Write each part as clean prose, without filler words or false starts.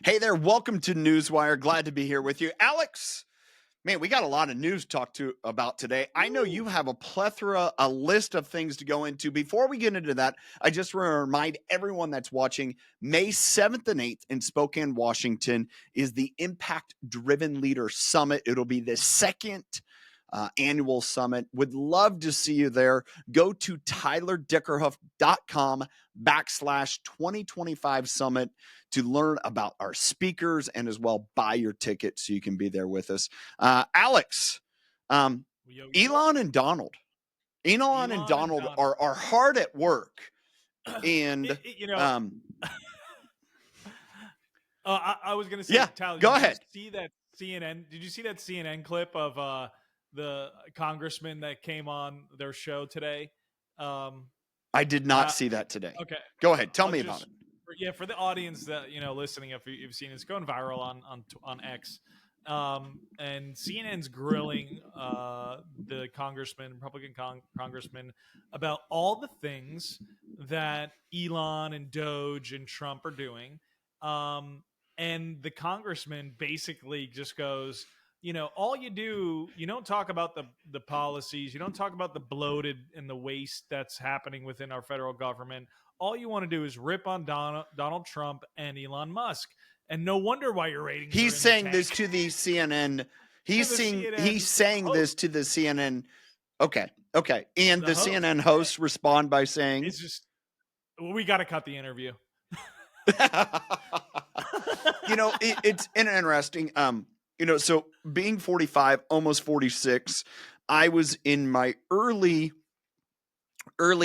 Hey there, welcome to Newswire. Glad to be here with you. Alex, man, we got a lot of news to talk about today. I know you have a list of things to go into. Before we get into that, I just want to remind everyone that's watching, May 7th and 8th in Spokane, Washington is the Impact Driven Leader Summit. It'll be the second annual summit. Would love to see you there. Go to tylerdickerhuff.com/2025 summit to learn about our speakers and as well buy your ticket so you can be there with us. Alex, Elon and Donald. Elon and Donald are hard at work. And I was going to say, yeah, Tyler, go ahead. Did you see that CNN clip of the congressman that came on their show today? I did not see that today. Okay, go ahead. Tell me about it. Yeah, for the audience that listening, if you've seen it, it's going viral on X, and CNN's grilling the Republican congressman, about all the things that Elon and Doge and Trump are doing, and the congressman basically just goes, all you don't talk about the policies, you don't talk about the bloated and the waste that's happening within our federal government. All you want to do is rip on Donald Trump and Elon Musk. And no wonder why your ratings He's saying this to the CNN. He's saying this to the CNN. Okay. And the CNN hosts respond by saying, "It's just, we got to cut the interview." It's interesting. So being 45, almost 46, I was in my early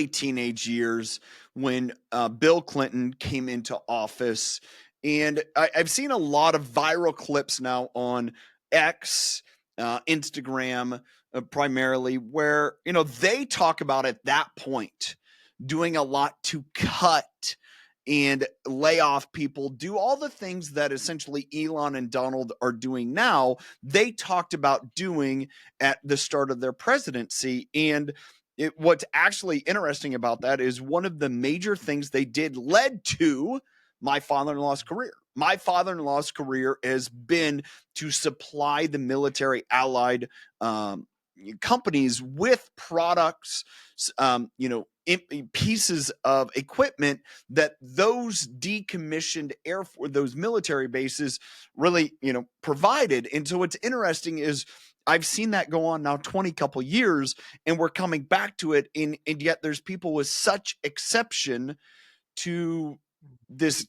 teenage years when Bill Clinton came into office. And I've seen a lot of viral clips now on X, Instagram, primarily, where, they talk about at that point doing a lot to cut and lay off people, do all the things that essentially Elon and Donald are doing now. They talked about doing at the start of their presidency. And what's actually interesting about that is one of the major things they did led to my father-in-law's career. My father-in-law's career has been to supply the military allied companies with products, pieces of equipment that those decommissioned those military bases really, provided. And so what's interesting is I've seen that go on now 20 couple years, and we're coming back to it. And yet there's people with such exception to this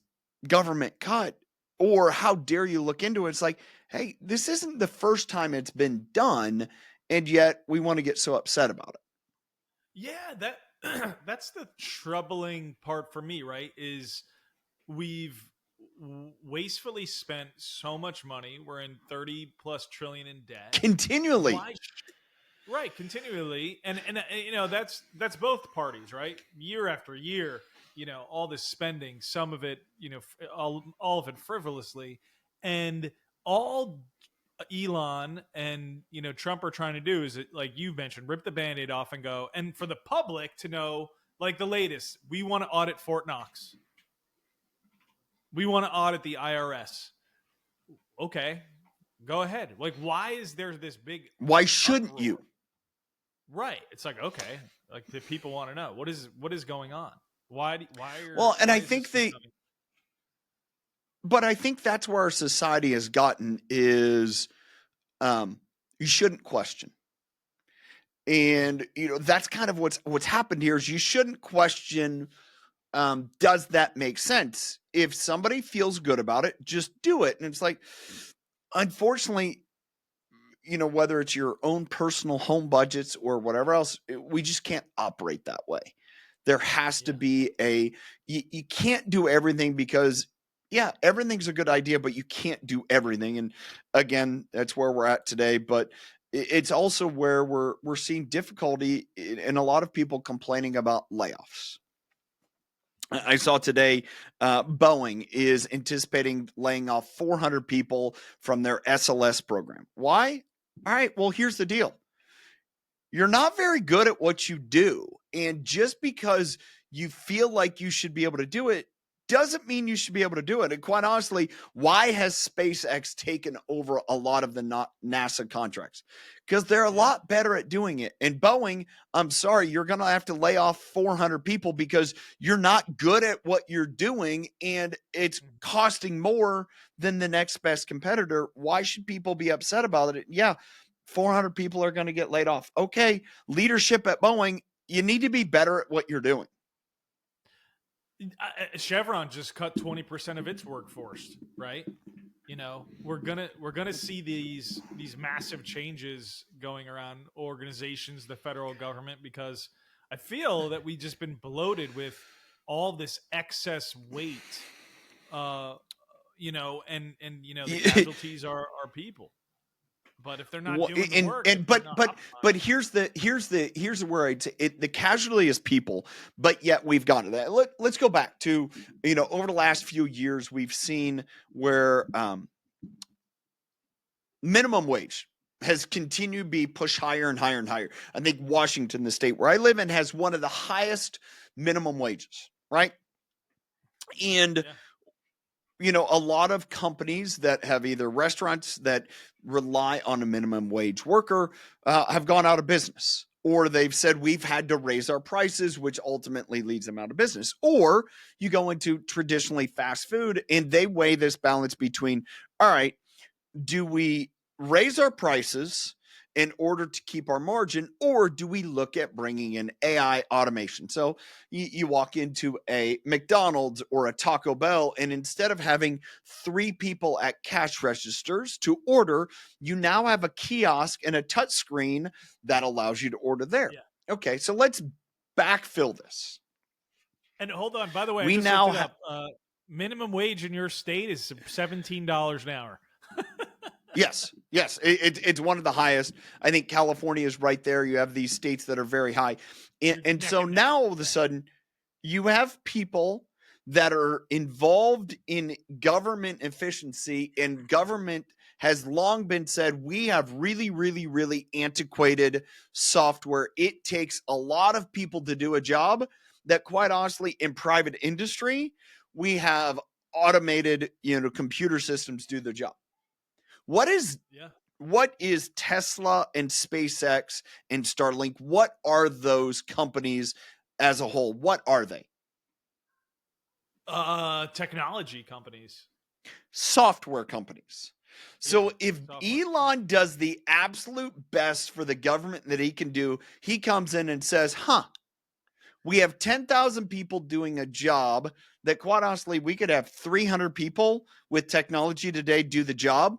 government cut, or how dare you look into it? It's like, hey, this isn't the first time it's been done, and yet we want to get so upset about it. Yeah, that's the troubling part for me, right? Is we've wastefully spent so much money. We're in 30+ trillion in debt continually. Continually, and that's both parties, right? Year after year, all this spending, some of it, all of it frivolously, and all Elon and Trump are trying to do is, like you mentioned, rip the Band-Aid off and go, and for the public to know, like the latest, we want to audit Fort Knox. We want to audit the IRS. Okay, go ahead. Like, why is there this big? Why shouldn't you? Right. It's like, okay, like the people want to know what is going on. Why? And I think but I think that's where our society has gotten is, you shouldn't question. And, that's kind of what's happened here is you shouldn't question. Does that make sense? If somebody feels good about it, just do it. And it's like, unfortunately, whether it's your own personal home budgets or whatever else, we just can't operate that way. There has to be you can't do everything because, everything's a good idea, but you can't do everything. And again, that's where we're at today. But it's also where we're seeing difficulty in a lot of people complaining about layoffs. I saw today Boeing is anticipating laying off 400 people from their SLS program. Why? All right, well, here's the deal. You're not very good at what you do. And just because you feel like you should be able to do it doesn't mean you should be able to do it. And quite honestly, why has SpaceX taken over a lot of the NASA contracts? Because they're a lot better at doing it. And Boeing, I'm sorry, you're going to have to lay off 400 people because you're not good at what you're doing and it's costing more than the next best competitor. Why should people be upset about it? Yeah, 400 people are going to get laid off. Okay, leadership at Boeing, you need to be better at what you're doing. Chevron just cut 20% of its workforce, right? You know, we're gonna see these massive changes going around organizations, the federal government, because I feel that we've just been bloated with all this excess weight. You know, and you know, the casualties are people. But if they're not doing the work, but here's where I'd say it, the casualty is people, but yet we've gotten to that. Let's go back to, you know, over the last few years, we've seen where minimum wage has continued to be pushed higher and higher and higher. I think Washington, the state where I live in, has one of the highest minimum wages, right? And you know, a lot of companies that have either restaurants that rely on a minimum wage worker have gone out of business, or they've said we've had to raise our prices, which ultimately leads them out of business. Or you go into traditionally fast food and they weigh this balance between, all right, do we raise our prices in order to keep our margin, or do we look at bringing in AI automation? So you walk into a McDonald's or a Taco Bell, and instead of having 3 people at cash registers to order, you now have a kiosk and a touch screen that allows you to order there. Yeah. Okay, so let's backfill this. And hold on, by the way, I just looked it up. Minimum wage in your state is $17 an hour. Yes. It's one of the highest. I think California is right there. You have these states that are very high. And so now all of a sudden you have people that are involved in government efficiency, and government has long been said, we have really, really, really antiquated software. It takes a lot of people to do a job that, quite honestly, in private industry, we have automated, you know, computer systems do the job. What is Tesla and SpaceX and Starlink? What are those companies as a whole? What are they? Technology companies. Software companies. So if Elon does the absolute best for the government that he can do, he comes in and says, we have 10,000 people doing a job that, quite honestly, we could have 300 people with technology today do the job.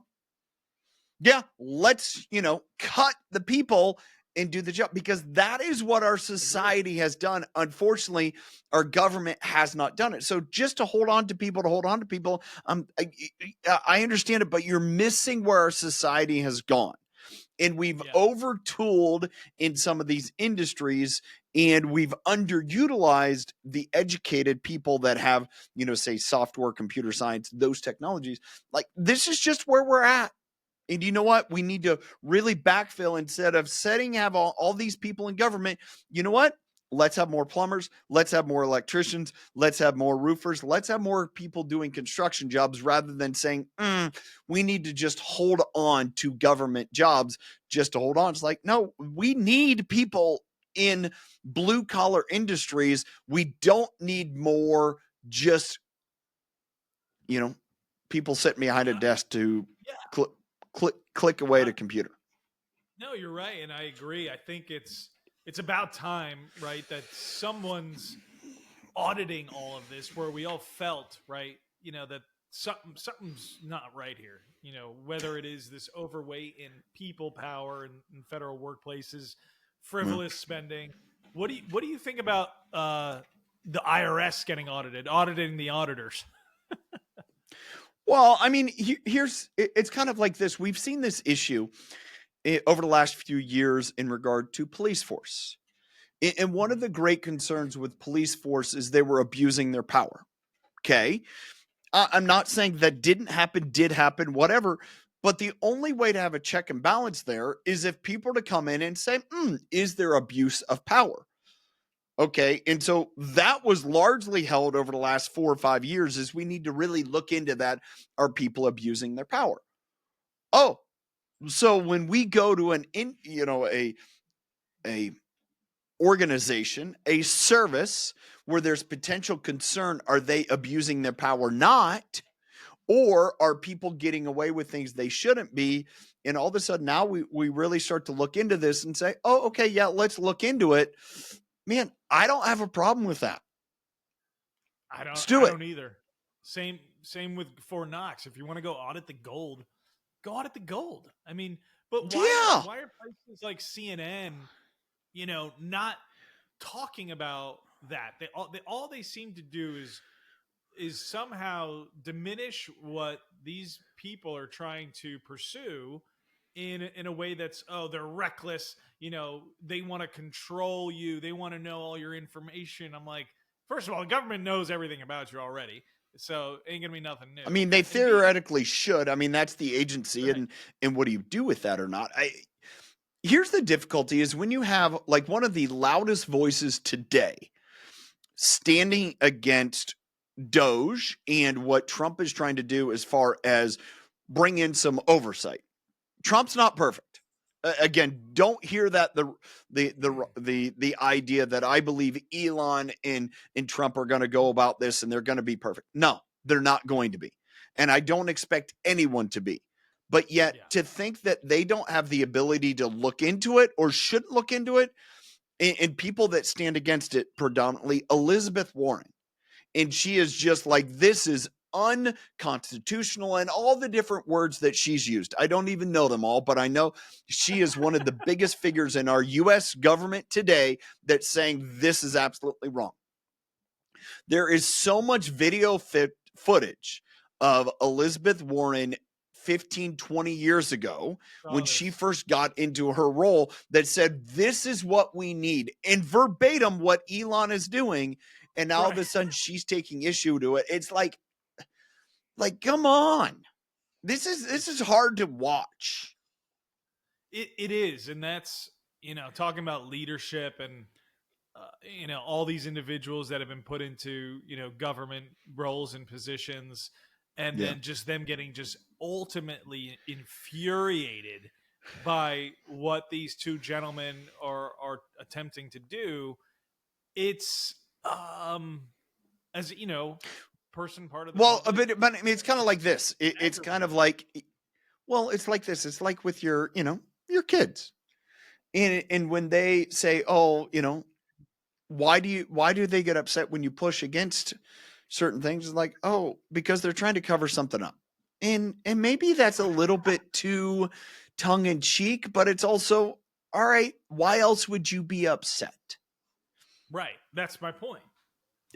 Yeah, let's, you know, cut the people and do the job, because that is what our society has done. Unfortunately, our government has not done it. So just to hold on to people, I understand it, but you're missing where our society has gone. And we've overtooled in some of these industries, and we've underutilized the educated people that have, you know, say software, computer science, those technologies. Like, this is just where we're at. And you know what? We need to really backfill. Instead of have all these people in government, you know what? Let's have more plumbers. Let's have more electricians. Let's have more roofers. Let's have more people doing construction jobs, rather than saying, we need to just hold on to government jobs just to hold on. It's like, no, we need people in blue collar industries. We don't need more just, you know, people sitting behind a desk to click away at a computer. No, you're right, and I agree. I think it's about time, right, that someone's auditing all of this, where we all felt, right, you know, that something's not right here. You know, whether it is this overweight in people power in federal workplaces, frivolous spending. What do you think about the IRS getting auditing the auditors? Well, I mean, it's kind of like this. We've seen this issue over the last few years in regard to police force. And one of the great concerns with police force is they were abusing their power. Okay. I'm not saying that did happen, whatever. But the only way to have a check and balance there is if people to come in and say, is there abuse of power? Okay. And so that was largely held over the last 4 or 5 years, is we need to really look into that. Are people abusing their power? Oh, so when we go to a organization, a service where there's potential concern, are they abusing their power? Not. Or are people getting away with things they shouldn't be? And all of a sudden now we really start to look into this and say, oh, okay, yeah, let's look into it. Man, I don't have a problem with that. Let's do I it. don't either. Same with Fort Knox. If you want to go audit the gold, go audit the gold. I mean, but Yeah. why are places like CNN, not talking about that? All they seem to do is somehow diminish what these people are trying to pursue in a way that's, oh, they're reckless, they want to control you, they want to know all your information. I'm like, first of all, the government knows everything about you already, so ain't gonna be nothing new. I mean, they And B, theoretically should. I mean, that's the agency, right, and what do you do with that or not? Here's the difficulty: is when you have like one of the loudest voices today standing against Doge and what Trump is trying to do as far as bring in some oversight. Trump's not perfect. Again, don't hear that the idea that I believe Elon and Trump are going to go about this and they're going to be perfect. No, they're not going to be. And I don't expect anyone to be. But yet yeah, to think that they don't have the ability to look into it or shouldn't look into it, and people that stand against it, predominantly Elizabeth Warren, and she is just like, this is unconstitutional, and all the different words that she's used. I don't even know them all, but I know she is one of the biggest figures in our US government today that's saying this is absolutely wrong. There is so much video footage of Elizabeth Warren 15, 20 years ago when she first got into her role that said, this is what we need, and verbatim what Elon is doing. And now all of a sudden she's taking issue to it. It's like, come on. This is hard to watch. it is, and that's, talking about leadership and all these individuals that have been put into government roles and positions, and Yeah. then just them getting just ultimately infuriated by what these two gentlemen are attempting to do. It's as person part of the Well, public. but I mean, it's kind of like this. It's It's kind of aggravating. like, well, it's like this. It's like with your kids. And when they say, oh, why do they get upset when you push against certain things? It's like, oh, because they're trying to cover something up. And maybe that's a little bit too tongue in cheek, but it's also, all right, why else would you be upset? Right, that's my point.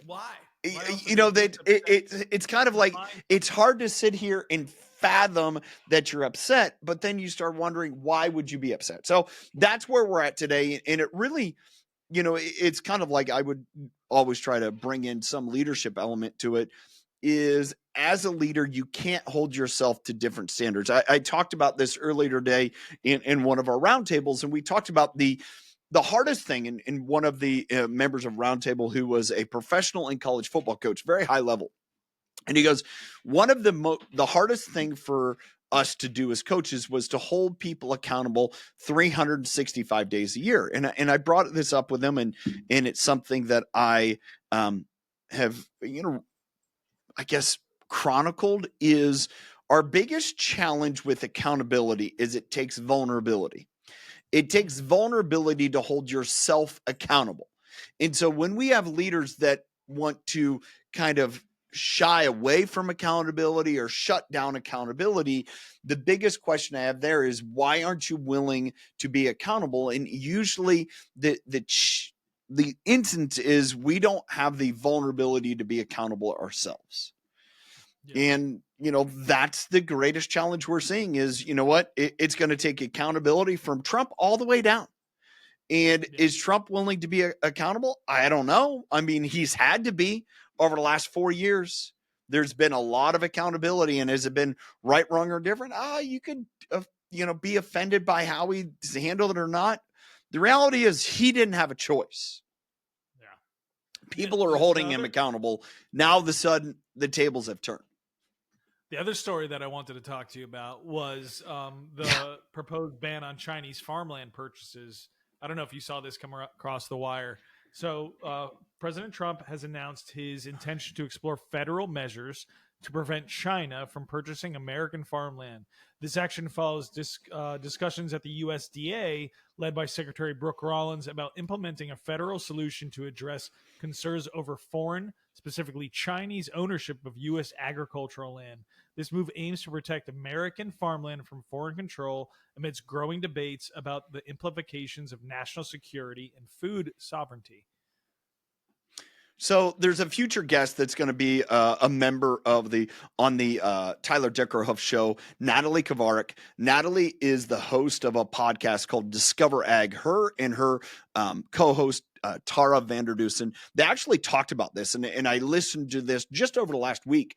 Why else You would they know be that upset? it's kind of like, Find it's hard to sit here and fathom that you're upset, but then you start wondering, why would you be upset? So that's where we're at today. And it really, it's kind of like, I would always try to bring in some leadership element to it, is as a leader, you can't hold yourself to different standards. I talked about this earlier today in one of our roundtables, and we talked about the hardest thing. In one of the members of Roundtable, who was a professional and college football coach, very high level, and he goes, one of the hardest thing for us to do as coaches was to hold people accountable 365 days a year. And I brought this up with him, and it's something that I have, I guess, chronicled, is our biggest challenge with accountability is it takes vulnerability. It takes vulnerability to hold yourself accountable. And so when we have leaders that want to kind of shy away from accountability or shut down accountability, the biggest question I have there is, why aren't you willing to be accountable? And usually the instance is, we don't have the vulnerability to be accountable ourselves. yeah, And that's the greatest challenge we're seeing is, what, it's going to take accountability from Trump all the way down. And yeah, is Trump willing to be accountable? I don't know. I mean, he's had to be over the last 4 years. There's been a lot of accountability, and has it been right, wrong, or different? You could, be offended by how he handled it or not. The reality is, he didn't have a choice. yeah. People are holding him accountable. Now, all of a sudden, the tables have turned. The other story that I wanted to talk to you about was the proposed ban on Chinese farmland purchases. I don't know if you saw this come across the wire. So President Trump has announced his intention to explore federal measures to prevent China from purchasing American farmland. This action follows discussions at the USDA, led by Secretary Brooke Rollins, about implementing a federal solution to address concerns over foreign, specifically Chinese, ownership of U.S. agricultural land. This move aims to protect American farmland from foreign control amidst growing debates about the implications of national security and food sovereignty. So there's a future guest that's going to be a member of the Tyler Deckerhoff show, Natalie Kovarik. Natalie is the host of a podcast called Discover Ag. Her and her co-host Tara Vanderdusen, they actually talked about this, and I listened to this just over the last week.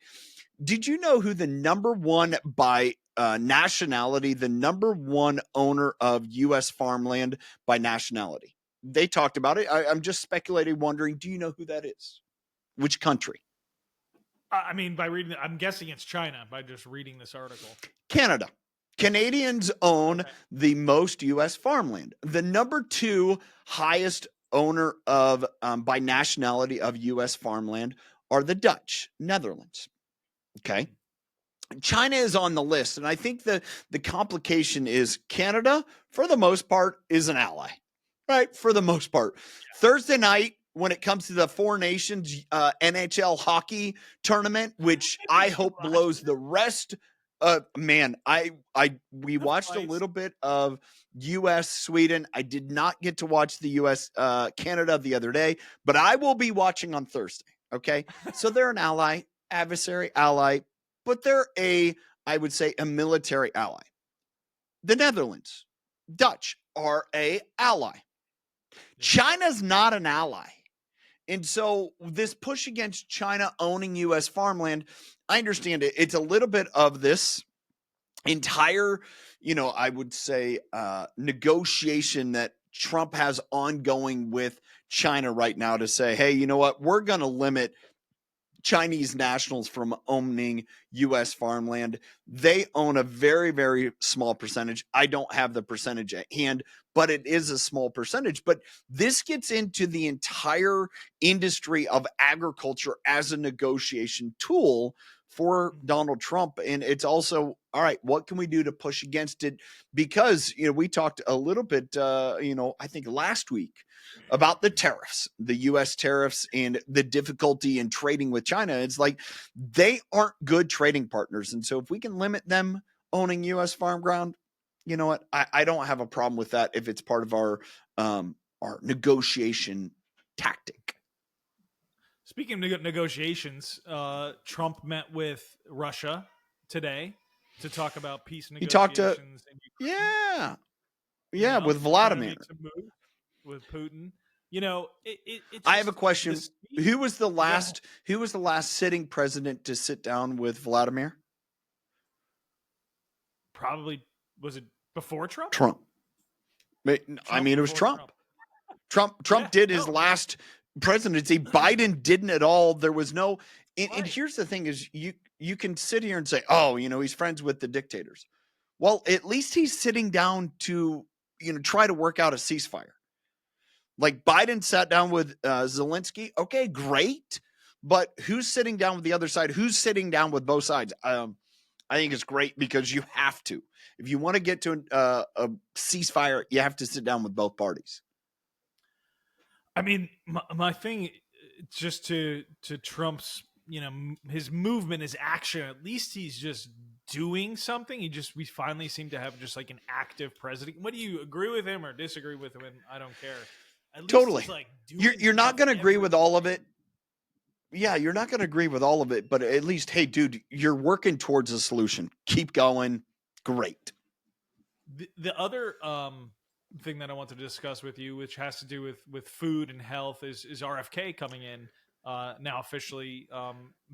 Did you know who the number one by nationality, the number one owner of U.S. farmland by nationality? They talked about it. I'm just speculating, wondering, do you know who that is? Which country? I mean, by reading, I'm guessing it's China by just reading this article. Canada. Canadians own the most U.S. farmland. The number two highest owner of by nationality of U.S. farmland are the Dutch, Netherlands. Okay. China is on the list, and I think the complication is Canada, for the most part, is an ally. Right, for the most part. Thursday night, when it comes to the Four Nations NHL hockey tournament, which I hope blows the rest. We watched a little bit of U.S. Sweden. I did not get to watch the U.S. Canada the other day, but I will be watching on Thursday. Okay, so they're an ally, adversary ally, but they're I would say, a military ally. The Netherlands, Dutch are a ally. China's not an ally. And so this push against China owning U.S. farmland, I understand it. It's a little bit of this entire, I would say, negotiation that Trump has ongoing with China right now to say, hey, you know what? We're going to limit Chinese nationals from owning U.S. farmland. They own a very, very small percentage. I don't have the percentage at hand, but it is a small percentage. But this gets into the entire industry of agriculture as a negotiation tool for Donald Trump. And it's also, all right, what can we do to push against it? Because, we talked a little bit, I think last week about the tariffs, the U.S. tariffs and the difficulty in trading with China. It's like they aren't good trading partners. And so if we can limit them owning U.S. farm ground, you know what? I don't have a problem with that if it's part of our negotiation tactic. Speaking of negotiations, Trump met with Russia today to talk about peace negotiations. He talked to, with Vladimir. With Putin. I have a question. Who was the last sitting president to sit down with Vladimir? Probably, was it before Trump? Trump. I mean, it was Trump. Trump did his last presidency. Biden didn't at all. There was no, and here's the thing is you can sit here and say, oh, he's friends with the dictators. Well, at least he's sitting down to, try to work out a ceasefire. Like Biden sat down with Zelensky. Okay, great. But who's sitting down with the other side? Who's sitting down with both sides? I think it's great because you have to. If you want to get to a ceasefire, you have to sit down with both parties. I mean, my thing just to Trump's, his movement, his action, at least he's just doing something. We finally seem to have just like an active president. What do you agree with him or disagree with him? And I don't care. Totally. Like you're not going to agree with all of it. Yeah, you're not going to agree with all of it, but at least, hey, dude, you're working towards a solution. Keep going. Great. The other thing that I want to discuss with you, which has to do with food and health, is RFK coming in now officially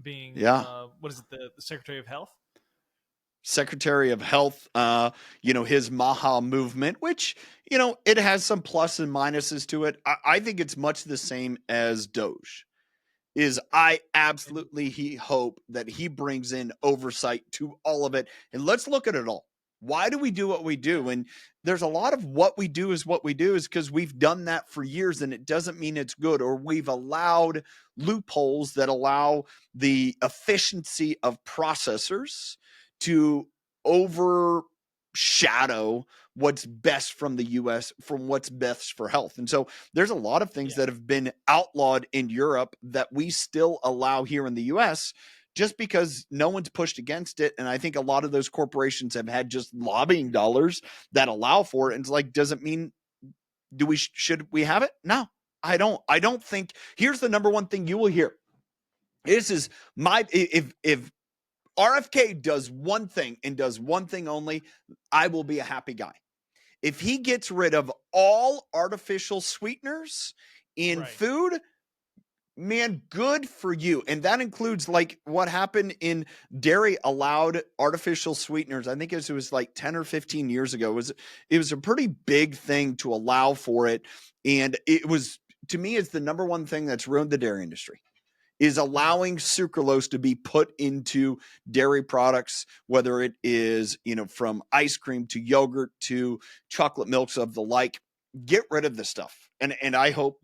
being what is it, the Secretary of Health? Secretary of Health, his Maha movement, which, it has some plus and minuses to it. I think it's much the same as Doge. is I absolutely hope that he brings in oversight to all of it. And let's look at it all. Why do we do what we do? And there's a lot of what we do is because we've done that for years, and it doesn't mean it's good, or we've allowed loopholes that allow the efficiency of processors to overshadow what's best from the US, from what's best for health. And so there's a lot of things that have been outlawed in Europe that we still allow here in the US just because no one's pushed against it. And I think a lot of those corporations have had just lobbying dollars that allow for it. And it's like, doesn't mean should we have it? No, I don't think. Here's the number one thing you will hear. This is if RFK does one thing and does one thing only, I will be a happy guy. If he gets rid of all artificial sweeteners in food, man, good for you. And that includes like what happened in dairy allowed artificial sweeteners. I think it was like 10 or 15 years ago. It was a pretty big thing to allow for it. And it was, to me, it's the number one thing that's ruined the dairy industry, is allowing sucralose to be put into dairy products, whether it is, from ice cream to yogurt to chocolate milks of the like. Get rid of this stuff. And I hope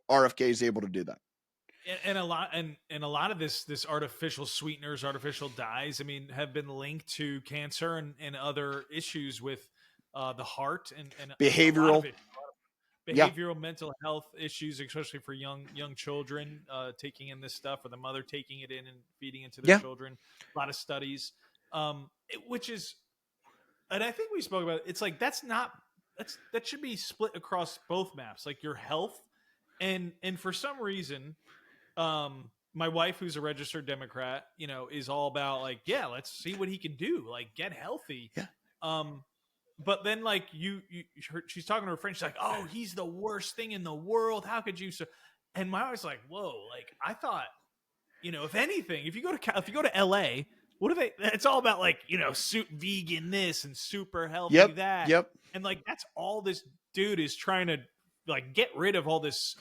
RFK is able to do that. And a lot of this artificial sweeteners, artificial dyes, I mean, have been linked to cancer and other issues with the heart and behavioral. Mental health issues, especially for young children taking in this stuff, or the mother taking it in and feeding it to their children. A lot of studies, which is, and I think we spoke about it. It's like that should be split across both maps, like your health and for some reason, my wife, who's a registered Democrat, is all about like, let's see what he can do, like get healthy. But then, like she's talking to her friend. She's like, "Oh, he's the worst thing in the world. How could you?" So, and my wife's like, "Whoa!" Like I thought, if anything, if you go to LA, what do they? It's all about like vegan this and super healthy that. Yep. And like that's all this dude is trying to like get rid of all this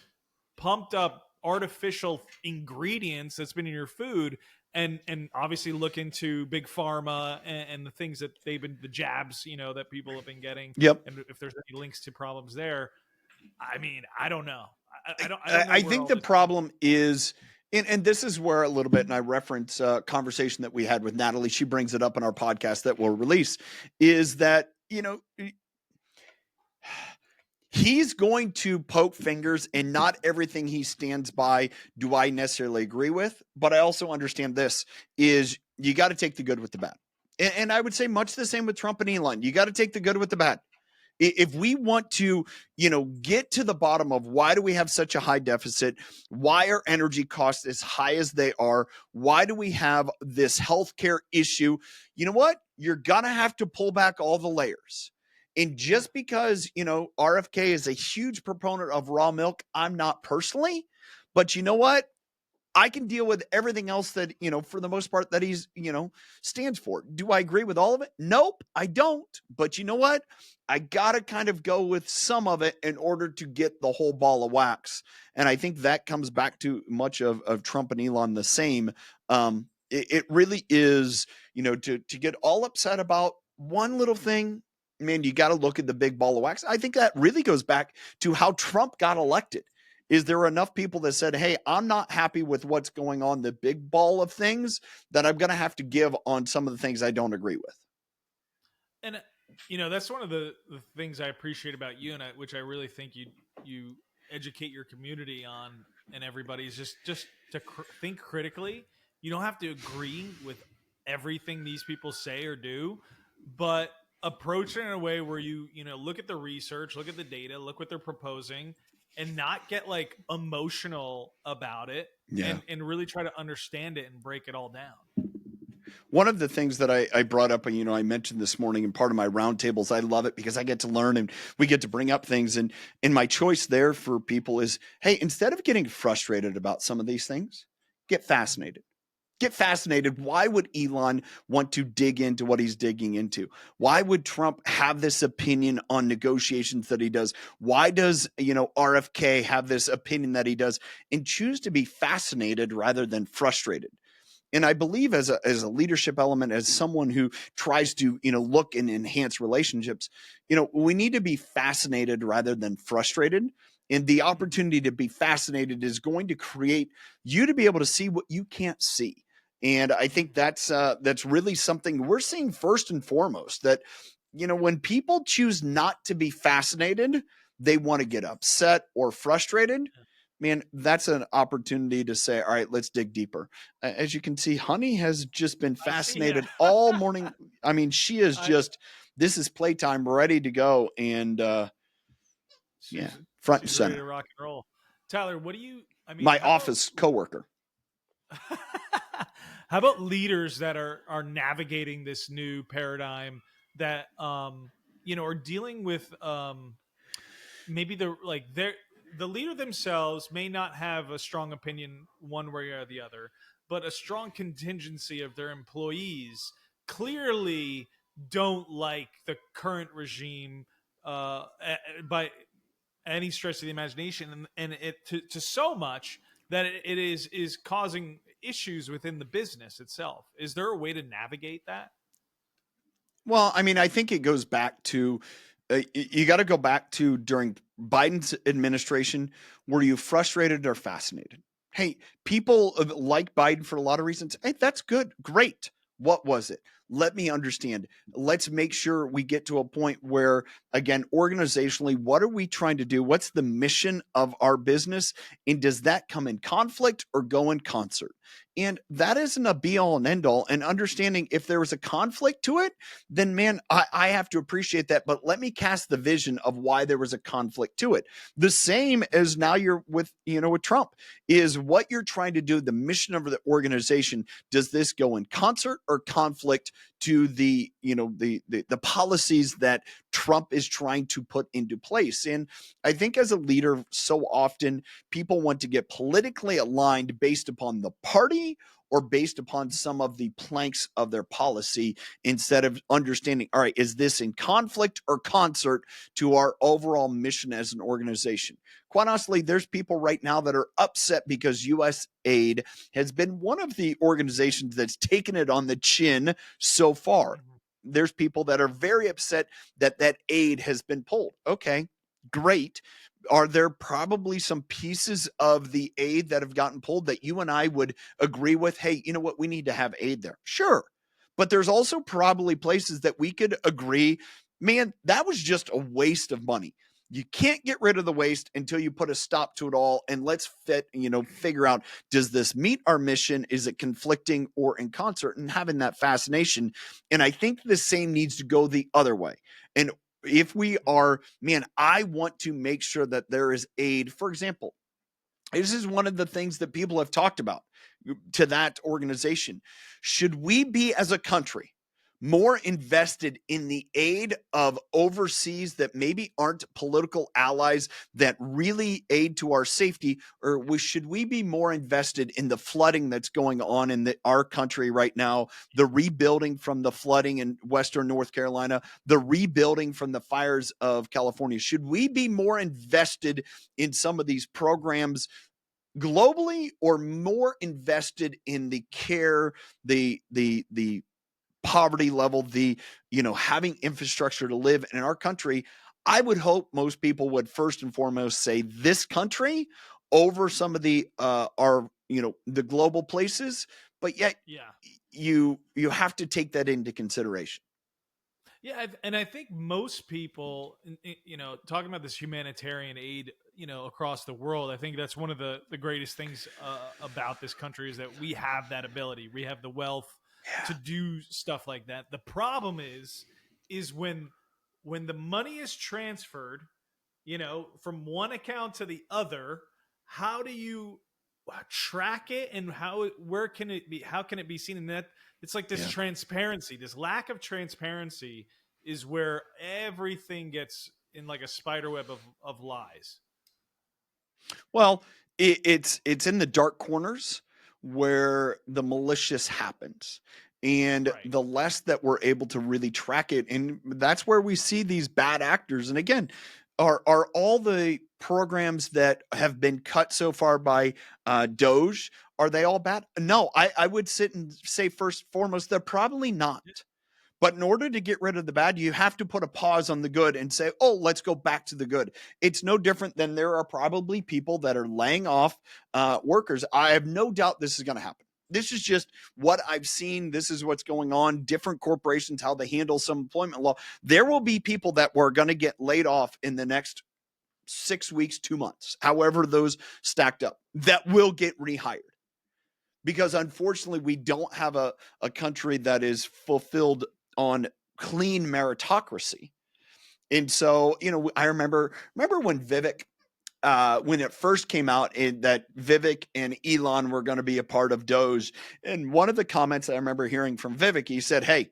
pumped up artificial ingredients that's been in your food. And obviously look into big pharma and the things that they've been, the jabs, that people have been getting. Yep. And if there's any links to problems there, I mean, I don't know. I think the problem is, and this is where a little bit, and I reference a conversation that we had with Natalie. She brings it up in our podcast that we'll release, is that, he's going to poke fingers, and not everything he stands by do I necessarily agree with. But I also understand this is you got to take the good with the bad. And I would say much the same with Trump and Elon. You got to take the good with the bad. If we want to, get to the bottom of why do we have such a high deficit? Why are energy costs as high as they are? Why do we have this healthcare issue? You know what? You're going to have to pull back all the layers. And just because, RFK is a huge proponent of raw milk, I'm not personally, but you know what? I can deal with everything else that, for the most part that he's, stands for. Do I agree with all of it? Nope, I don't. But you know what? I got to kind of go with some of it in order to get the whole ball of wax. And I think that comes back to much of Trump and Elon the same. It really is, to get all upset about one little thing. Man, you got to look at the big ball of wax. I think that really goes back to how Trump got elected. Is there enough people that said, hey, I'm not happy with what's going on, the big ball of things, that I'm going to have to give on some of the things I don't agree with? And, that's one of the things I appreciate about you, and which I really think you educate your community on, and everybody, is just to think critically. You don't have to agree with everything these people say or do, but approach it in a way where you look at the research, look at the data, look what they're proposing, and not get like emotional about it, and really try to understand it and break it all down. One of the things that I brought up, and I mentioned this morning in part of my roundtables, I love it because I get to learn and we get to bring up things. And my choice there for people is, hey, instead of getting frustrated about some of these things, get fascinated. get fascinated. Why would Elon want to dig into what he's digging into? Why would Trump have this opinion on negotiations that he does? Why does, RFK have this opinion that he does, and choose to be fascinated rather than frustrated? And I believe as a leadership element, as someone who tries to, look and enhance relationships, we need to be fascinated rather than frustrated. And the opportunity to be fascinated is going to create you to be able to see what you can't see. And I think that's really something we're seeing first and foremost, that, when people choose not to be fascinated, they want to get upset or frustrated. Man, that's an opportunity to say, all right, let's dig deeper. As you can see, Honey has just been I see. Yeah. fascinated all morning. I mean, she is I, just, this is playtime, ready to go. And yeah, she's front and she's ready to center. rock and roll. Tyler, what do you? I mean, My how about office coworker. how about leaders that are navigating this new paradigm that are dealing with maybe the leader themselves may not have a strong opinion one way or the other, but a strong contingency of their employees clearly don't like the current regime by any stretch of the imagination, and it to so much that it is causing issues within the business itself. Is there a way to navigate that? Well, I mean, I think it goes back to you got to go back to during Biden's administration. Were you frustrated or fascinated? Hey, people like Biden for a lot of reasons. Hey, that's good. Great. What was it? Let me understand. Let's make sure we get to a point where, again, organizationally, what are we trying to do? What's the mission of our business? And does that come in conflict or go in concert? And that isn't a be all and end all. And understanding if there was a conflict to it, then man, I have to appreciate that. But let me cast the vision of why there was a conflict to it. The same as now you're with, with Trump, is what you're trying to do, the mission of the organization. Does this go in concert or conflict to the policies that Trump is trying to put into place? And I think as a leader, so often people want to get politically aligned based upon the party or based upon some of the planks of their policy, instead of understanding, all right, is this in conflict or concert to our overall mission as an organization? Quite honestly, there's people right now that are upset because U.S. aid has been one of the organizations that's taken it on the chin so far. Mhm. There's people that are very upset that that aid has been pulled. Okay, great. Are there probably some pieces of the aid that have gotten pulled that you and I would agree with? Hey, you know what? We need to have aid there. Sure. But there's also probably places that we could agree, man, that was just a waste of money. You can't get rid of the waste until you put a stop to it all. And let's figure out, does this meet our mission? Is it conflicting or in concert? And having that fascination. And I think the same needs to go the other way. And if we are, man, I want to make sure that there is aid. For example, this is one of the things that people have talked about to that organization. Should we be, as a country, more invested in the aid of overseas that maybe aren't political allies that really aid to our safety? Or should we be more invested in the flooding that's going on in our country right now, the rebuilding from the flooding in Western North Carolina, the rebuilding from the fires of California? Should we be more invested in some of these programs globally, or more invested in the care, the poverty level, the having infrastructure to live in our country? I would hope most people would first and foremost say this country over some of the our the global places, but yet Yeah. you have to take that into consideration. Yeah, and I think most people, talking about this humanitarian aid, across the world, I think that's one of the greatest things about this country is that we have that ability. We have the wealth to Yeah. do stuff like that. The problem is when the money is transferred, from one account to the other, how do you track it, and where can it be? How can it be seen? And that it's like this Yeah. transparency, this lack of transparency is where everything gets in like a spider web of lies. Well, it's in the dark corners where the malicious happens, and Right. the less that we're able to really track it. And that's where we see these bad actors. And again, are all the programs that have been cut so far by Doge, are they all bad? No, I would sit and say first and foremost, they're probably not. But in order to get rid of the bad, you have to put a pause on the good and say, oh, let's go back to the good. It's no different than there are probably people that are laying off workers. I have no doubt this is going to happen. This is just what I've seen. This is what's going on. Different corporations, how they handle some employment law. There will be people that were going to get laid off in the next 6 weeks, 2 months, however those stacked up, that will get rehired. Because unfortunately, we don't have a country that is fulfilled on clean meritocracy. And so, I remember when Vivek, when it first came out, that Vivek and Elon were going to be a part of Doge. And one of the comments I remember hearing from Vivek, he said, hey,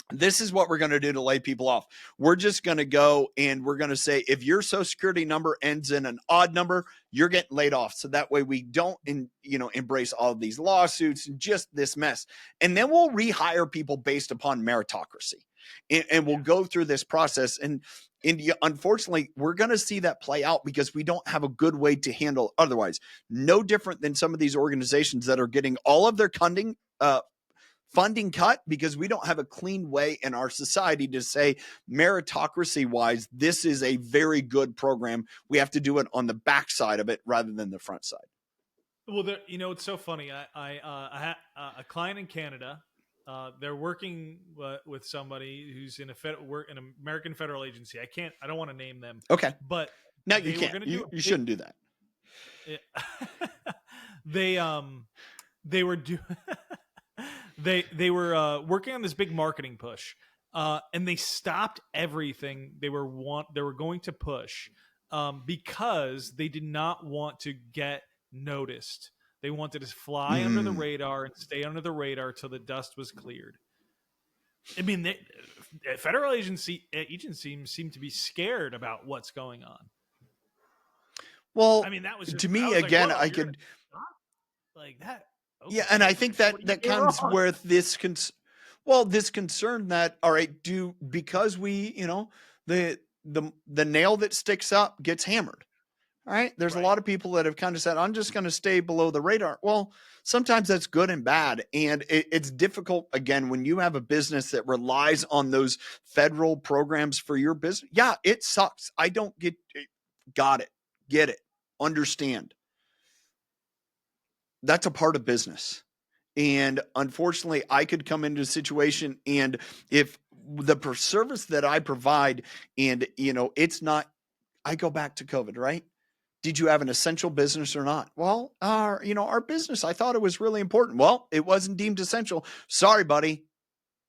this is what we're going to do to lay people off. We're just going to go and we're going to say, if your social security number ends in an odd number, you're getting laid off. So that way we don't, embrace all of these lawsuits and just this mess. And then we'll rehire people based upon meritocracy. And we'll go through this process. And unfortunately, we're going to see that play out because we don't have a good way to handle otherwise. No different than some of these organizations that are getting all of their funding cut because we don't have a clean way in our society to say meritocracy wise, this is a very good program. We have to do it on the backside of it rather than the front side. Well, it's so funny. I had a client in Canada. They're working with somebody who's in an American federal agency. I don't want to name them. Okay. But no, you can't. You shouldn't do that. They were doing they were working on this big marketing push, and they stopped everything they were going to push because they did not want to get noticed. They wanted to fly under the radar and stay under the radar till the dust was cleared. I mean, federal agencies seem to be scared about what's going on. Well, I mean, that was to me again. I could like that. Okay. Yeah, and I think that comes with this concern that, all right, because we, the nail that sticks up gets hammered. All right. There's a lot of people that have kind of said, I'm just going to stay below the radar. Well, sometimes that's good and bad. And it's difficult, again, when you have a business that relies on those federal programs for your business. Yeah, it sucks. I don't get it, understand. That's a part of business. And unfortunately, I could come into a situation, and if the service that I provide and, it's not, I go back to COVID, right? Did you have an essential business or not? Well, our business, I thought it was really important. Well, it wasn't deemed essential. Sorry, buddy.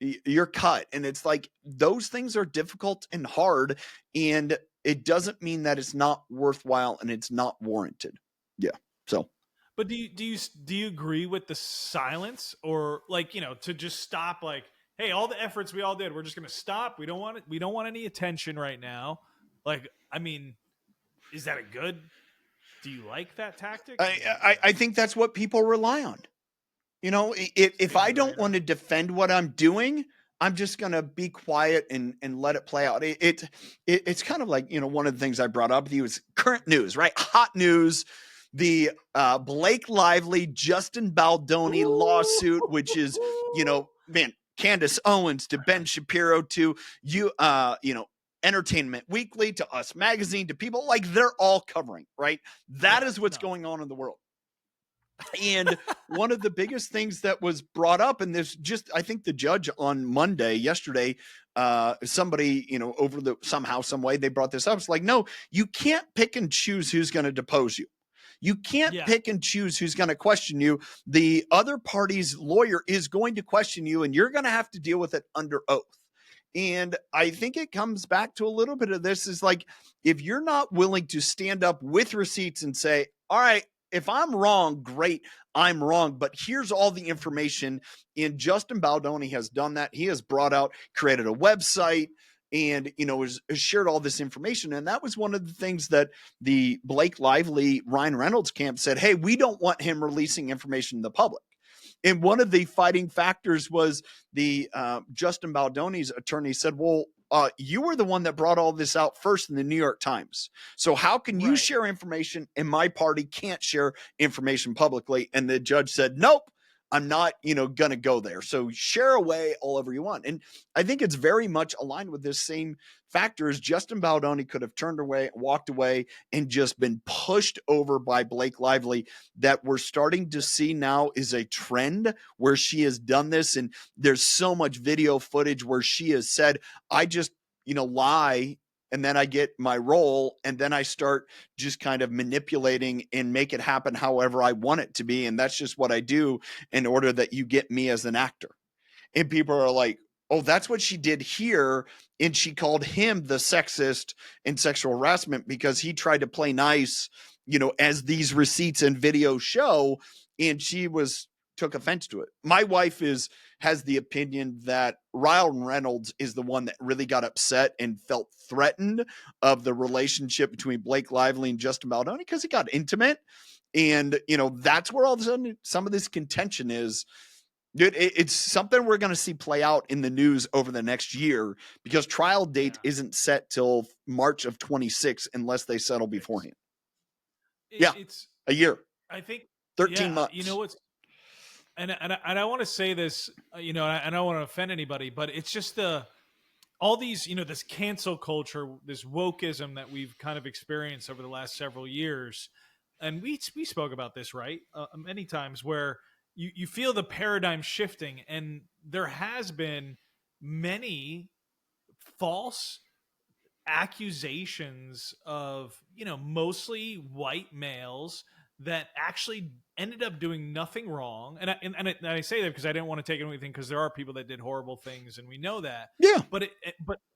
You're cut. And it's like, those things are difficult and hard, and it doesn't mean that it's not worthwhile and it's not warranted. Yeah. So. But do you agree with the silence, or to just stop, like, hey, all the efforts we all did, we're just going to stop. We don't want any attention right now. Like, I mean, is that do you like that tactic? I think that's what people rely on. If I don't want to defend what I'm doing, I'm just going to be quiet and let it play out. It's kind of like, one of the things I brought up with you is current news, right? Hot news. The Blake Lively, Justin Baldoni lawsuit, which is, Candace Owens to Ben Shapiro to Entertainment Weekly to Us Magazine to people, like, they're all covering, right? That is what's going on in the world. And one of the biggest things that was brought up, and I think the judge on yesterday, somebody, somehow, some way they brought this up. It's like, no, you can't pick and choose who's going to depose you. You can't pick and choose who's going to question you. The other party's lawyer is going to question you, and you're going to have to deal with it under oath. And I think it comes back to a little bit of this is like, if you're not willing to stand up with receipts and say, all right, if I'm wrong, great, I'm wrong, but here's all the information. And Justin Baldoni has done that. He has created a website, and has shared all this information. And that was one of the things that the Blake Lively, Ryan Reynolds camp said, hey, we don't want him releasing information to the public. And one of the fighting factors was the Justin Baldoni's attorney said, well, you were the one that brought all this out first in the New York Times. So how can you share information and my party can't share information publicly? And the judge said, nope, I'm not, going to go there. So share away all over you want. And I think it's very much aligned with this same factor as Justin Baldoni could have turned away, walked away, and just been pushed over by Blake Lively. That we're starting to see now is a trend where she has done this. And there's so much video footage where she has said, I just, lie, and then I get my role, and then I start just kind of manipulating and make it happen however I want it to be. And that's just what I do in order that you get me as an actor. And people are like, oh, that's what she did here. And she called him the sexist and sexual harassment because he tried to play nice, as these receipts and videos show. And she took offense to it. My wife has the opinion that Ryan Reynolds is the one that really got upset and felt threatened of the relationship between Blake Lively and Justin Baldoni because it got intimate. And, that's where all of a sudden some of this contention is. Dude, it's something we're going to see play out in the news over the next year because trial date isn't set till March of 26 unless they settle beforehand. It's a year. I think 13 months. You know what's, and I want to say this, I don't want to offend anybody, but it's just all these, this cancel culture, this wokeism that we've kind of experienced over the last several years. And we spoke about this, right? Many times where you feel the paradigm shifting, and there has been many false accusations of, mostly white males that actually ended up doing nothing wrong. And I say that because I didn't want to take anything, because there are people that did horrible things, and we know that. Yeah.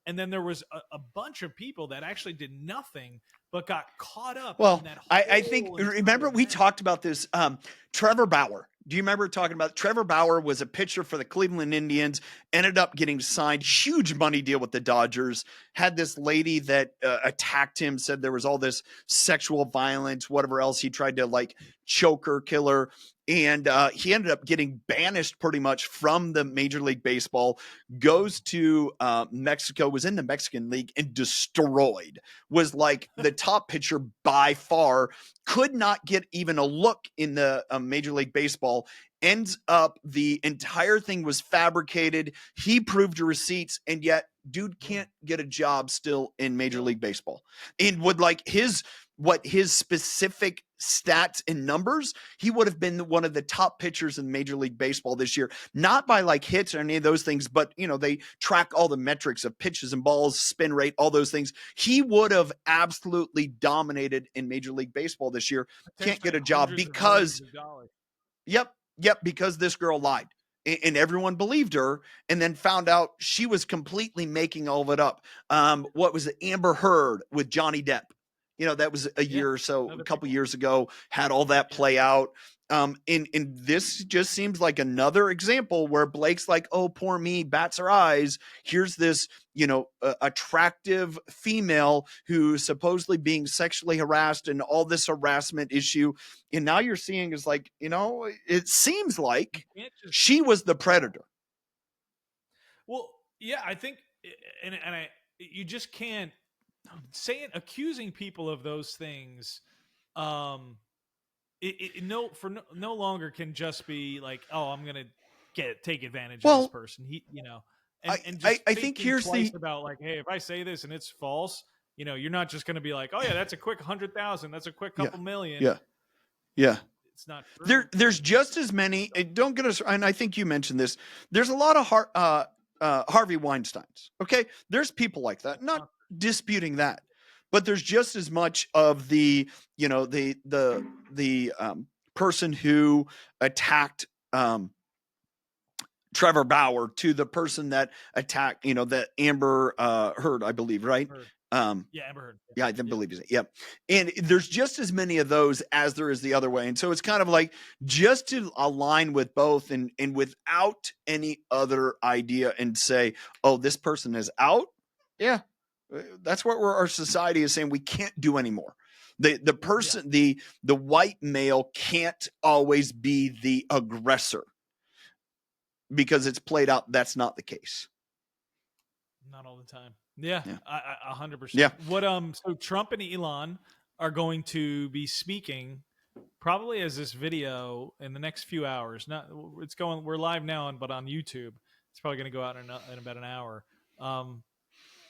And then there was a bunch of people that actually did nothing but got caught up. Well, in that I think, remember we talked about this, Trevor Bauer. Do you remember talking about Trevor Bauer was a pitcher for the Cleveland Indians, ended up getting signed, huge money deal with the Dodgers, had this lady that attacked him, said there was all this sexual violence, whatever else. He tried to choke her, kill her. And he ended up getting banished pretty much from the Major League Baseball, goes to Mexico, was in the Mexican League and destroyed, was the top pitcher by far, could not get even a look in the Major League Baseball, ends up the entire thing was fabricated. He proved receipts, and yet dude can't get a job still in Major League Baseball. And would his specific stats and numbers, he would have been one of the top pitchers in Major League Baseball this year, not by hits or any of those things, but they track all the metrics of pitches and balls, spin rate, all those things. He would have absolutely dominated in Major League Baseball this year. Can't get a job because because this girl lied. And everyone believed her, and then found out she was completely making all of it up. What was it? Amber Heard with Johnny Depp. That was a year or so, a couple years ago, had all that play out. And this just seems like another example where Blake's like, oh, poor me, bats her eyes. Here's this, attractive female who's supposedly being sexually harassed and all this harassment issue. And now you're seeing is it seems like she was the predator. Well, yeah, I think, you just can't, accusing people of those things, no longer can just be oh, I'm gonna take advantage of this person. I think here's about hey, if I say this and it's false, you're not just gonna be oh yeah, that's a quick 100,000, that's a quick couple million. Yeah. It's not true. There's just as many. Don't get us. And I think you mentioned this. There's a lot of Harvey Weinsteins. Okay, there's people like that. Not disputing that, but there's just as much of the person who attacked Trevor Bauer to the person that attacked that Amber Heard, I believe, right? Amber Heard. Yeah, I believe it. Yep. And there's just as many of those as there is the other way. And so it's kind of just to align with both and without any other idea and say, oh, this person is out Yeah. That's what our society is saying we can't do anymore. The person, the white male can't always be the aggressor because it's played out. That's not the case. Not all the time. Yeah, Yeah. 100%. Yeah. What so Trump and Elon are going to be speaking probably as this video in the next few hours. Not it's going. We're live now, but on YouTube, it's probably going to go out in about an hour.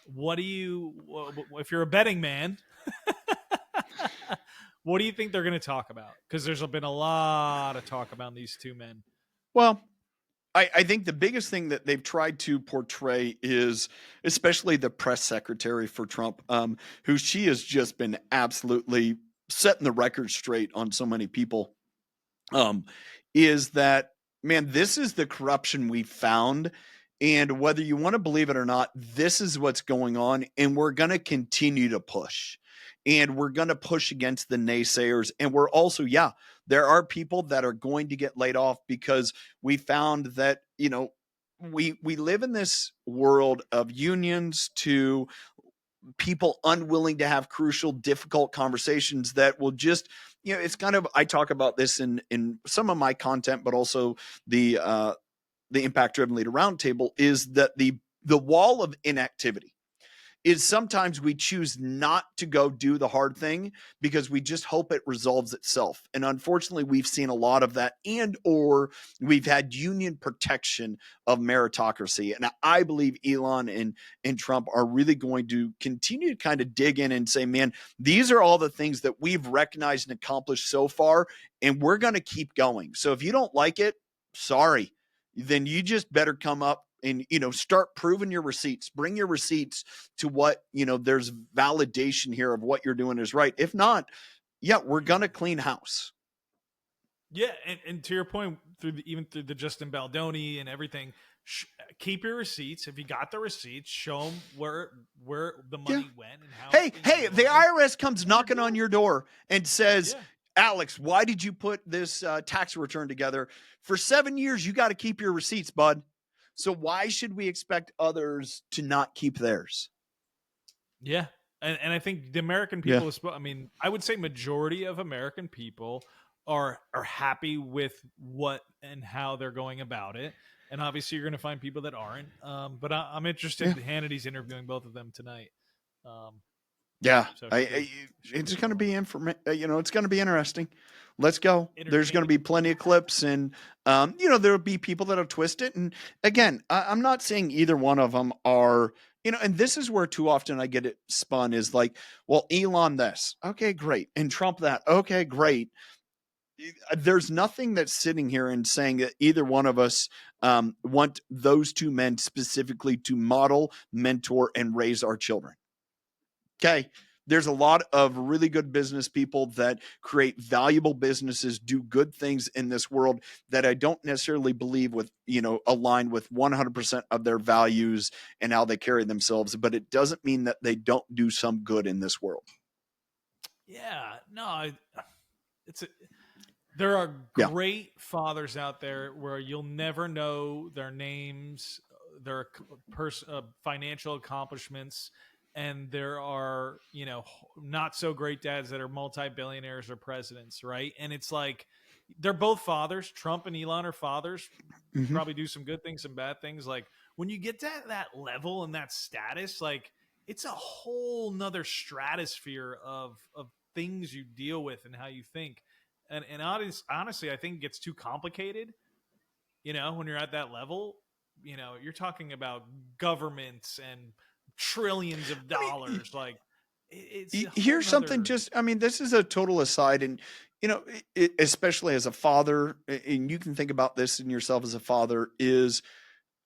What do you, if you're a betting man, what do you think they're going to talk about? Because there's been a lot of talk about these two men. Well, I think the biggest thing that they've tried to portray is, especially the press secretary for Trump, who she has just been absolutely setting the record straight on so many people, is that, man, this is the corruption we found. And whether you want to believe it or not, this is what's going on. And we're going to continue to push. And we're going to push against the naysayers. And we're also, yeah, there are people that are going to get laid off because we found that, we live in this world of unions to people unwilling to have crucial, difficult conversations that will just, it's kind of, I talk about this in some of my content, but also the Impact Driven Leader Roundtable, is that the wall of inactivity is sometimes we choose not to go do the hard thing because we just hope it resolves itself. And unfortunately, we've seen a lot of that, and or we've had union protection of meritocracy. And I believe Elon and Trump are really going to continue to kind of dig in and say, man, these are all the things that we've recognized and accomplished so far, and we're going to keep going. So if you don't like it, sorry, then you just better come up and, start proving your receipts, bring your receipts to what, there's validation here of what you're doing is right. If not, yeah, we're going to clean house. Yeah. And to your point, even through the Justin Baldoni and everything, keep your receipts. If you got the receipts, show them where the money went and how. Hey, the IRS comes knocking on your door and says, Alex, why did you put this tax return together? For 7 years, you got to keep your receipts, bud. So why should we expect others to not keep theirs? Yeah. And I think the American people, I mean, I would say majority of American people are happy with what and how they're going about it. And obviously you're going to find people that aren't. But I'm interested. Hannity's interviewing both of them tonight. It's going to be it's going to be interesting. Let's go. There's going to be plenty of clips, and there'll be people that'll twist it. And again, I'm not saying either one of them are, and this is where too often I get it spun is like, well, Elon this, okay, great, and Trump that, okay, great. There's nothing that's sitting here and saying that either one of us want those two men specifically to model, mentor, and raise our children. Okay. There's a lot of really good business people that create valuable businesses, do good things in this world that I don't necessarily believe with, align with 100% of their values and how they carry themselves. But it doesn't mean that they don't do some good in this world. Yeah, no, there are great fathers out there where you'll never know their names, their financial accomplishments. And there are, not so great dads that are multi-billionaires or presidents, right? And it's like they're both fathers. Trump and Elon are fathers. Mm-hmm. Probably do some good things, some bad things. Like when you get to that level and that status, like it's a whole nother stratosphere of things you deal with and how you think. And honestly, I think it gets too complicated. When you're at that level, you're talking about governments and trillions of dollars. Here's something this is a total aside, and especially as a father, and you can think about this in yourself as a father, is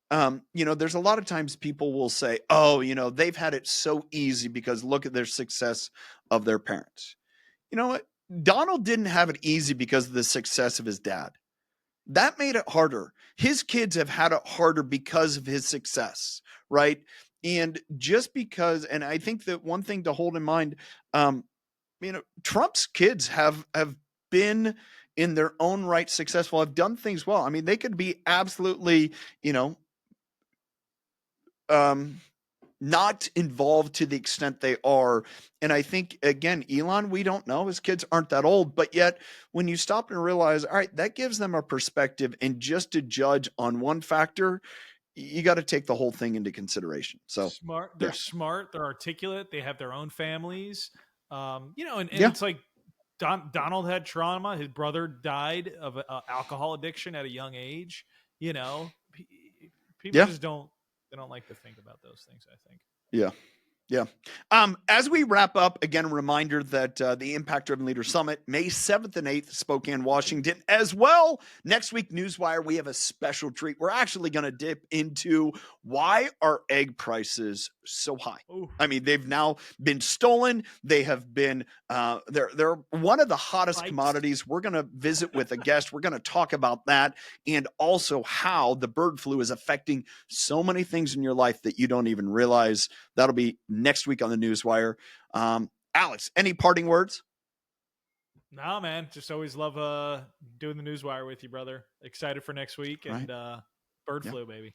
there's a lot of times people will say, oh, they've had it so easy because look at their success of their parents. You know what? Donald didn't have it easy because of the success of his dad. That made it harder. His kids have had it harder because of his success, right? And just because, and I think that one thing to hold in mind, Trump's kids have been in their own right successful, have done things well. I mean, they could be absolutely, not involved to the extent they are. And I think, again, Elon, we don't know. His kids aren't that old. But yet, when you stop and realize, all right, that gives them a perspective. And just to judge on one factor, you got to take the whole thing into consideration. So smart. They're yeah. smart. They're articulate. They have their own families. You know, and Yeah. it's like Donald had trauma. His brother died of alcohol addiction at a young age. You know, people Yeah. just don't like to think about those things, I think. Yeah. Yeah. As we wrap up, again, a reminder that the Impact Driven Leader Summit, May 7th and 8th, Spokane, Washington, as well. Next week, Newswire, we have a special treat. We're actually going to dip into why are egg prices so high? Ooh. I mean, they've now been stolen. They have been, they're one of the hottest commodities. We're going to visit with a guest. We're going to talk about that and also how the bird flu is affecting so many things in your life that you don't even realize. That'll be next week on the Newswire. Alex, any parting words? Nah, man. Just always love doing the Newswire with you, brother. Excited for next week and bird flu, baby.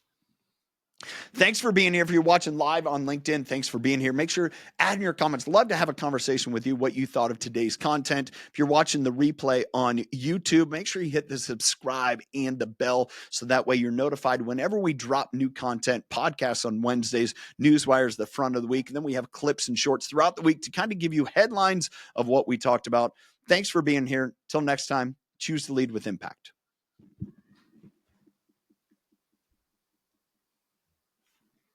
Thanks for being here. If you're watching live on LinkedIn, thanks for being here. Make sure add in your comments. Love to have a conversation with you, what you thought of today's content. If you're watching the replay on YouTube, make sure you hit the subscribe and the bell so that way you're notified whenever we drop new content. Podcasts on Wednesdays, Newswire is the front of the week, and then we have clips and shorts throughout the week to kind of give you headlines of what we talked about. Thanks for being here. Till next time, choose to lead with impact.